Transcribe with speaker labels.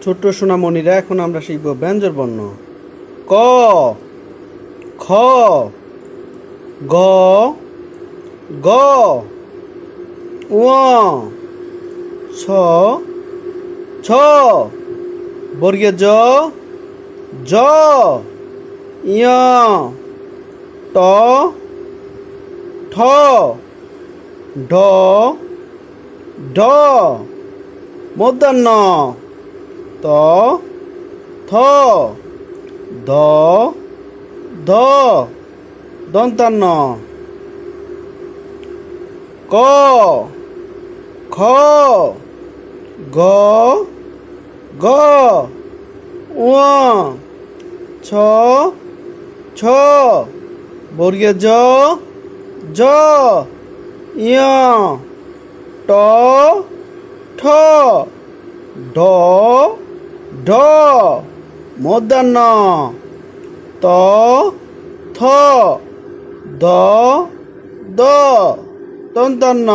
Speaker 1: ছোট্ট সোনামণিরা, এখন আমরা শিখব ব্যঞ্জন বর্ণ। ক, খ, গ, গ, ঙ, ছ, ছ, বর্গীয় জ, জ, ঞ, ট, ঠ, ঢ, ঢ, মূর্ধন্য ত, থ, দ, ধ, দন্তান্ন ক, খ, গ, ঘ, ঙ, ছ, ছ, বর্গীয় জ, জ, ঞ, ট, ঠ, ঢ, ঢ, মূর্ধন্য ত, থ, দ, দ, দন্তান্ন।